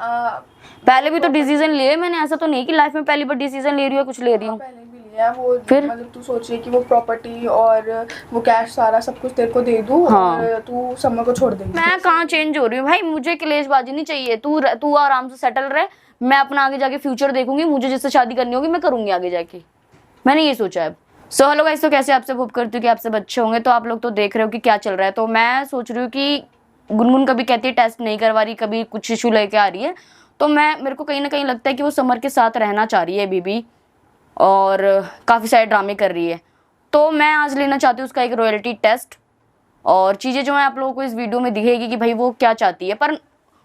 पहले भी तो डिसीजन लिए मैंने, ऐसा तो नहीं कि लाइफ में पहली बार डिसीजन ले रही हूँ कुछ ले रही हूँ। पहले भी लिया वो, फिर मतलब तू सोच रही है कि वो प्रॉपर्टी और वो कैश सारा सब कुछ तेरे को दे दूँ। हाँ। और तू समर को छोड़ देगी। मैं कहाँ चेंज हो रही हूँ भाई, मुझे कलेशबाजी नहीं चाहिए। तू आराम से सेटल रहे, मैं अपना आगे जाके फ्यूचर देखूंगी, मुझे जिससे शादी करनी होगी मैं करूंगी आगे जाके, मैंने ये सोचा है। सो हेलो गाइस, तो कैसे आपसे होप करती हूँ कि आपसे बच्चे होंगे। तो आप लोग तो देख रहे हो कि क्या चल रहा है। तो मैं सोच रही हूँ कि गुनगुन कभी कहती है टेस्ट नहीं करवा रही, कभी कुछ इशू लेके आ रही है। तो मेरे को कहीं ना कहीं लगता है कि वो समर के साथ रहना चाह रही है अभी भी, और काफ़ी सारे ड्रामे कर रही है। तो मैं आज लेना चाहती हूँ उसका एक रॉयल्टी टेस्ट, और चीज़ें जो है आप लोगों को इस वीडियो में दिखेगी कि भाई वो क्या चाहती है। पर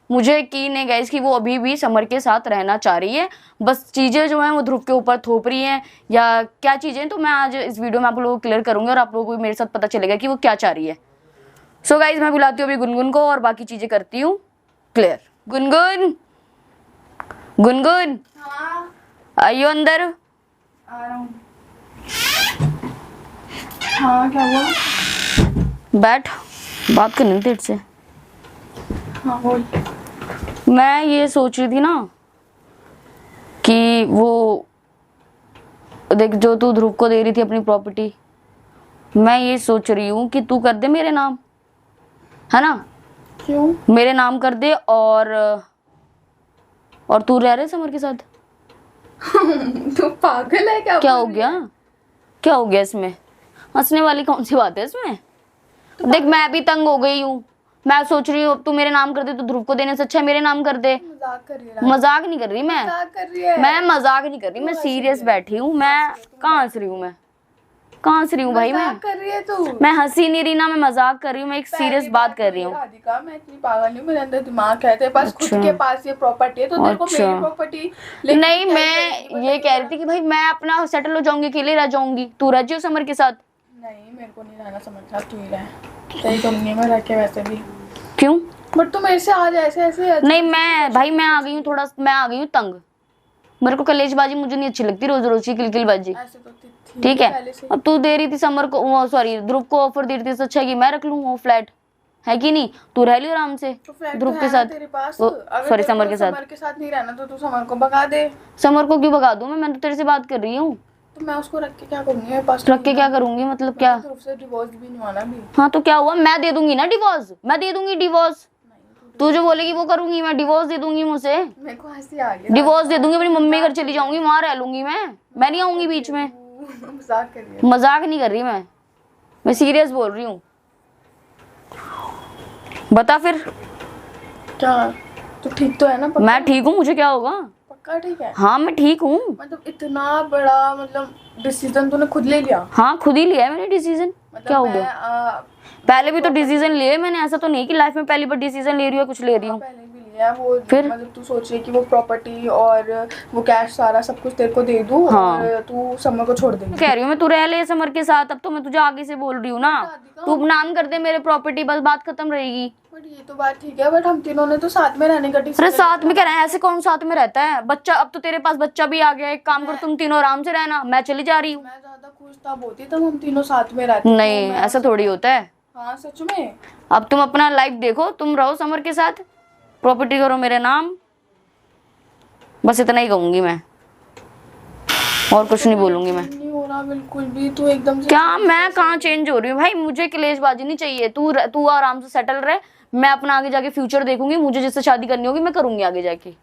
मुझे यकीन है गाइस कि वो अभी भी समर के साथ रहना चाह रही है, बस चीज़ें जो हैं वो ध्रुव के ऊपर थोप रही हैं या क्या चीज़ें। तो मैं आज इस वीडियो में आप लोगों को क्लियर करूंगी और आप लोगों को मेरे साथ पता चलेगा कि वो क्या चाह रही है। सो गाइस, मैं बुलाती हूँ अभी गुनगुन को और बाकी चीज़ें करती हूँ क्लियर। गुनगुन, गुनगुन, हाँ आइयो अंदर। आ रहा हूँ। हाँ क्या हुआ? बैठ, बात करनी थी तेरे से। हाँ बोल। मैं ये सोच रही थी ना कि वो देख, जो तू ध्रुव को दे रही थी अपनी प्रॉपर्टी, मैं ये सोच रही हूँ कि तू कर दे मेरे नाम, है ना? क्यों? मेरे नाम कर दे, और तू रह रहे समर के साथ। तू पागल है क्या? क्या हो गया, क्या हो गया इसमें? हंसने वाली कौन सी बात है इसमें? देख, मैं भी तंग हो गई हूँ। मैं सोच रही हूँ तू मेरे नाम कर दे, तो ध्रुव को देने से अच्छा है मेरे नाम कर दे। मजाक कर रही है? मजाक नहीं कर रही मैं, मजाक कर रही है? मैं मजाक नहीं कर रही, मैं सीरियस बैठी हूँ। मैं कहाँ हंस रही हूँ? मैं कहाँ हंस रही हूँ भाई? मजाक कर रही है तू? मैं हंसी नहीं रही ना, मैं मजाक कर रही हूँ, मैं एक सीरियस बात कर रही हूँ। राधिका, मैं इतनी पागल नहीं हूँ, मेरे अंदर दिमाग है। तेरे पास खुद के पास ये प्रॉपर्टी है तो तेरे को मेरी प्रॉपर्टी नहीं, मैं ये कह रही थी कि भाई मैं अपना सेटल हो जाऊंगी, अकेले रह जाऊंगी, तू रह जाओ समर के साथ। नहीं, मेरे को नहीं रहना समझ रहा, तू ही रह। सही करूंगी मैं रह के वैसे भी। क्यों? बट तू मेरे से आज ऐसे नहीं, मैं आ गई हूँ थोड़ा, मैं आ गई हूँ तंग। मेरे को कलेशबाजी मुझे नहीं अच्छी लगती, रोज रोज की किलकिलबाजी। ऐसे तो थी ठीक है, पहले से। अब तू दे रही थी समर को, सॉरी ध्रुव को ऑफर दे रही थी, अच्छा है कि मैं रख लूँ वो फ्लैट, है कि नहीं? तू रह लियो आराम से तो फ्लैट ध्रुव तो के है साथ, तेरे पास। सॉरी समर के साथ। समर के साथ नहीं रहना तो तू समर को भगा दे। समर को क्यों भगा दूं मैं तो तेरे से बात कर रही हूँ। तो मैं उसको रख के क्या करूंगी? मेरे पास रख के क्या करूंगी मतलब क्या? ध्रुव से डिवोर्स भी नहीं होना भी। हाँ तो क्या हुआ, मैं दे दूंगी ना डिवोर्स, मैं दे दूंगी डिवोर्स। तू जो बोलेगी वो करूंगी, मैं डिवोर्स दे दूंगी मुझसे, मेरे को हंसी आ गई। डिवोर्स दे दूंगी, अपनी मम्मी घर चली जाऊंगी, वहां रह लूंगी मैं नहीं आऊंगी बीच में। मजाक कर रही है? मजाक नहीं कर रही मैं सीरियस बोल रही हूँ। बता फिर। क्या? तू ठीक तो है ना? मैं ठीक हूँ, मुझे क्या होगा? पक्का ठीक है? हाँ मैं ठीक हूँ। मतलब इतना बड़ा मतलब डिसीजन तूने खुद ले लिया? हाँ खुद ही लिया है मैंने डिसीजन। मतलब क्या हो गया? पहले भी तो डिसीजन लिए मैंने, ऐसा तो नहीं कि लाइफ में पहली बार डिसीजन ले रही हूँ कुछ ले रही हूँ। पहले भी लिया वो। फिर मतलब तू सोच रही है कि वो प्रॉपर्टी और वो कैश सारा सब कुछ तेरे को दे दूँ। हाँ। और तू समर को छोड़ देगी। कह रही हूँ मैं, तू रह ले समर के साथ। अब तो मैं तुझे आगे से बोल रही हूँ ना, तू नाम कर दे मेरे प्रॉपर्टी, बस बात खत्म रहेगी। बट ये तो बात ठीक है, बट हम तीनों ने तो साथ में रहने का अरे डिसीजन। साथ में क्या रहा है, ऐसे कौन साथ में रहता है? बच्चा, अब तो तेरे पास बच्चा भी आ गया है, एक काम कर तुम तीनों आराम से रहना, मैं चली जा रही हूँ। मैं ज्यादा खुश तब होती तब हम तीनों साथ में रहते। नहीं ऐसा थोड़ी होता है। हाँ सच में। अब तुम अपना लाइफ देखो, तुम रहो समर के साथ, प्रॉपर्टी करो मेरे नाम, बस इतना ही कहूंगी मैं, और कुछ नहीं बोलूंगी मैं। नहीं हो रहा बिल्कुल भी, तू एकदम से। क्या? मैं कहाँ चेंज हो रही हूँ भाई, मुझे कलेशबाजी नहीं चाहिए। तू आराम से सेटल रहे, मैं अपना आगे जाके फ्यूचर देखूंगी, मुझे जिससे शादी करनी होगी मैं करूंगी आगे जाके,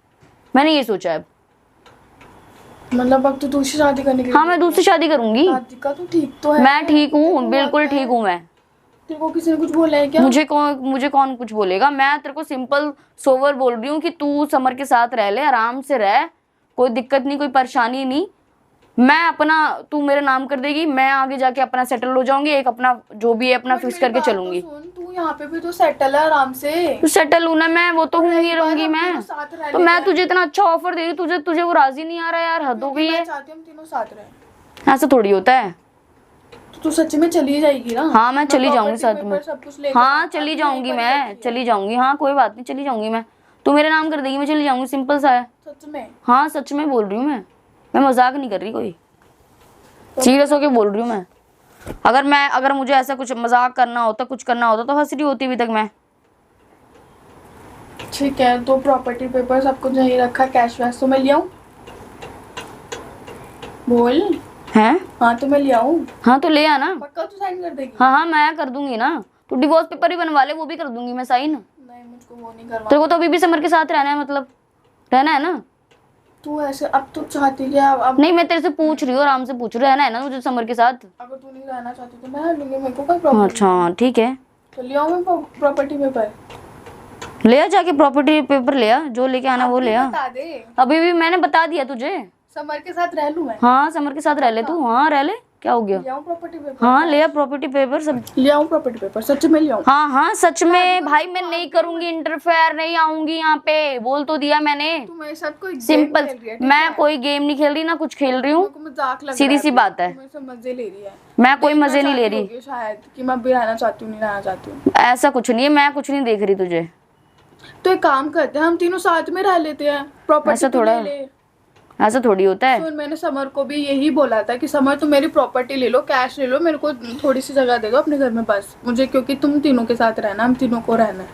मैंने ये सोचा है। मतलब अब तो दूसरी शादी करने के लिए? हाँ मैं दूसरी शादी करूंगी। राधिका तू ठीक तो है? मैं ठीक हूँ, बिल्कुल ठीक हूँ मैं। तेरे को किसी ने कुछ बोला है क्या? मुझे कौन कुछ बोलेगा? मैं तेरे को सिंपल सोवर बोल रही हूँ कि तू समर के साथ रह ले, आराम से रह, कोई दिक्कत नहीं, कोई परेशानी नहीं। मैं अपना, तू मेरे नाम कर देगी, मैं आगे जाके अपना सेटल हो जाऊंगी, एक अपना जो भी है अपना फिक्स करके चलूंगी। तू यहाँ पे भी तो सेटल है आराम से। तू सेटल हूं ना मैं, वो तो हूँ ही रहूंगी मैं। तो मैं तुझे इतना अच्छा ऑफर दे रही, तुझे वो राजी नहीं आ रहा यार, हद हो गई है। मैं चाहती हूँ हम तीनों साथ रहे। ऐसा थोड़ी होता है। तू सच में चली जाएगी ना? हाँ मैं चली जाऊंगी साथ में। सब कुछ लेकर हाँ चली जाऊंगी मैं, चली जाऊंगी, हाँ कोई बात नहीं, चली जाऊंगी मैं। तू मेरे नाम कर देगी, मैं चली जाऊंगी, सिंपल सा है। सच में? हाँ सच में बोल रही हूँ मैं मजाक नहीं कर रही, कोई सीरियस होके बोल रही हूँ मैं। अगर मुझे ऐसा कुछ मजाक करना होता, कुछ करना होता तो हंस रही होती अभी तक मैं। ठीक है, तो प्रॉपर्टी पेपर सब कुछ यहीं रखा, कैश वैश तो मैं ले आऊँ? बोल। हैं? हाँ तो मैं ले आऊँ? हाँ तो ले आना। पक्का तू साइन कर देगी? हाँ हाँ मैं कर दूंगी ना, तू डिवोर्स पेपर भी बनवा ले, वो भी कर दूंगी मैं साइन। नहीं, मुझको वो नहीं करवा। तेरे को तो अभी भी समर के साथ रहना है, मतलब रहना है ना? तू ऐसे अब तू चाहती क्या? अब नहीं मैं तेरे से पूछ रही हूँ, आराम से पूछ रही हूँ, रहना है ना मुझे समर के साथ? अगर तू नहीं रहना चाहती तो मैं रह लूंगी, मेरे को कोई प्रॉब्लम अच्छा ठीक है, तो ले आऊँ मैं प्रॉपर्टी पेपर? ले आ जाके प्रॉपर्टी पेपर ले आ, जो लेके आना वो ले आ। बता दे, अभी भी मैंने बता दिया तुझे। समर के साथ रह लूँ मैं? हाँ समर के साथ रह ले तू, हाँ रह ले, क्या हो गया? ले आऊँ प्रॉपर्टी पेपर? हाँ ले आ प्रॉपर्टी पेपर सब। ले आऊँ प्रॉपर्टी पेपर? सच में ले आऊँ? हाँ हाँ सच में भाई, मैं नहीं करूंगी इंटरफेयर, नहीं आऊंगी यहाँ पे, बोल तो दिया मैंने। तू मेरे साथ कोई सिंपल, मैं कोई गेम नहीं खेल रही ना कुछ खेल रही हूँ, मजाक लग रहा है, सीधी सी बात है। तू मेरे से मजे ले रही है। मैं कोई मजे नहीं ले रही, होगी शायद कि मैं भी रहना चाहती हूँ, नहीं रहना चाहती हूँ। ऐसा कुछ नहीं है, मैं कुछ नहीं देख रही तुझे। तो एक काम करते हैं, हम तीनों साथ में रह लेते हैं, प्रॉपर्टी ऐसा तो थोड़ा- ले ले। ऐसा थोड़ी होता है। सुन, मैंने समर को भी यही बोला था कि समर तुम मेरी प्रॉपर्टी ले लो, कैश ले लो, मेरे को थोड़ी सी जगह दे दो अपने घर में बस मुझे, क्योंकि तुम तीनों के साथ रहना, हम तीनों को रहना है।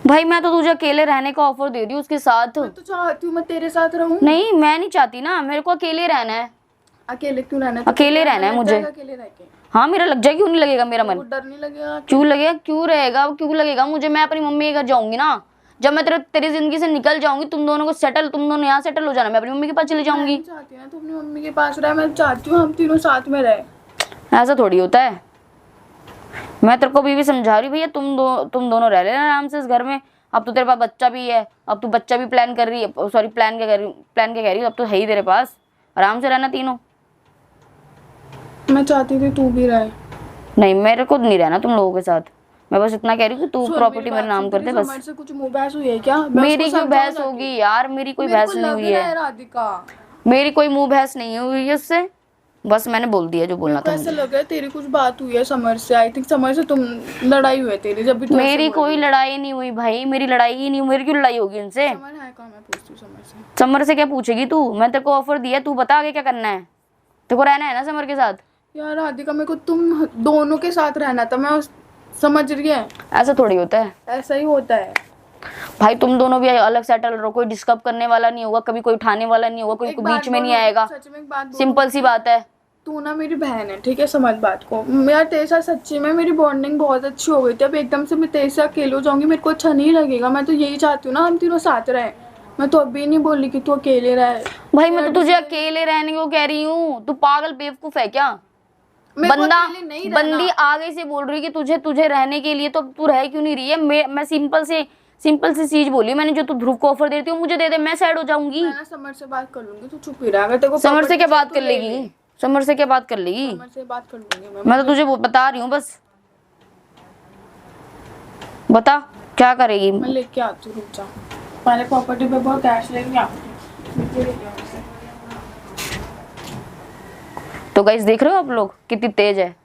भाई मैं तो तुझे अकेले रहने का ऑफर दे रही हूँ उसके साथ। मैं तो चाहती हूँ मैं तेरे साथ रहूँ। नहीं मैं नहीं चाहती ना, मेरे को अकेले रहना है। अकेले क्यों रहना है? अकेले रहना है मुझे। अकेले रह के हाँ मेरा लग जाए, क्यों नहीं लगेगा मेरा मन? डर नहीं लगेगा? क्यों लगेगा, क्यों रहेगा, क्यों लगेगा मुझे? मैं अपनी मम्मी के घर जाऊंगी ना, जब मैं तेरी जिंदगी से निकल जाऊंगी, तुम दोनों को सेटल, तुम दोनों यहाँ सेटल हो जाना, मैं अपनी मम्मी के पास चली जाऊंगी। मैं चाहती ना तुम अपनी मम्मी के पास रहे, मैं चाहती हूँ हम तीनों साथ में रहे। ऐसा थोड़ी होता है, मैं तेरे को भी समझा रही हूँ भैया, तुम दोनों रह लेना आराम से इस घर में। अब तो तेरे पास बच्चा भी है, अब तू बच्चा भी प्लान कर रही है, सॉरी प्लान क्या कह रही है, अब तो है ही तेरे पास, आराम से रहना तीनों। मैं चाहती थी तू भी रहे। नहीं मेरे को नहीं रहना तुम लोगों के साथ, मैं बस इतना कह रही हूँ कि तू सुन, प्रॉपर्टी मेरी मेरे बात नाम सुन, कर दे तेरी बस। समझ से कुछ मुंह बहस हुई है क्या? मैं मेरी उसको क्यों समझाऊं बहस ना होगी यार, मेरी कोई मेरे बहस को नहीं लग हुई रहा है, राधिका, मेरी कोई मुंह बहस नहीं हुई है उससे, बस मैंने बोल दिया जो बोलना था ऐसा मुझे। लग रहा है तेरी कुछ बात हुई है समर से। आई थिंक समर से तुम लड़ाई हुई है तेरी, जब भी तू ऐसे मेरी बोल कोई रही लड़ाई नहीं हुई भाई, मेरी लड़ाई ही नहीं हुई, मेरी क्यों लड़ाई होगी उनसे? है। समर है कहाँ? मैं पूछती हूँ समर से। समर से क्या पूछेगी तू? मैं तेरे को ऑफर दिया, तू बता आगे क्या करना है, तेरे को रहना है ना समर के साथ? यार राधिका, मेरे को तुम दोनों के साथ रहना था, मैं समझ रही है। ऐसा थोड़ी होता है ऐसा ही होता है भाई, तुम दोनों भी अलग सेटल रहो, कोई डिस्टर्ब करने वाला नहीं होगा, कभी कोई उठाने वाला नहीं होगा, कोई एक बात बीच में नहीं बोलूं, आएगा, सच में एक बात बोलूं, सिंपल सी बात है। तू ना मेरी बहन है, ठीक है? समझ बात को। यार तेरे साथ सच्ची में मेरी बॉन्डिंग बहुत अच्छी हो गई थी, अब एकदम से मैं तेरे से अकेले हो जाऊंगी, मेरे को अच्छा नहीं लगेगा। मैं तो यही चाहती हूँ ना हम तीनों साथ रहें। मैं तो अभी नहीं बोल रही कि तू अकेले रहे। भाई मैं तो तुझे अकेले रहने को कह रही हूँ, तू पागल बेवकूफ है क्या? मेरे को बंदा अकेले नहीं रहना। बंदी आगे से बोल रही है कि तुझे रहने के लिए, तो तू रह क्यों नहीं रही है? मैं सिंपल सी चीज बोली मैंने, जो तू ध्रुव को ऑफर देती हूँ मुझे दे दे, मैं साइड हो जाऊंगी। मैं ना समर से बात कर लूंगी, तू चुप ही रहा। अगर तेरे को समर से क्या property बात चाहिए कर तो ले ले। लेगी? समर से क्या बात कर लेगी? समर से बात कर लूंगी मैं तो तुझे बता रही हूँ, बस बता क्या करेगी? मैं लेके आती हूँ, रुक जा। पहले प्रॉपर्टी पे बहुत कैश लेके आती हूँ। तो गाइस देख रहे हो आप लोग कितनी तेज है,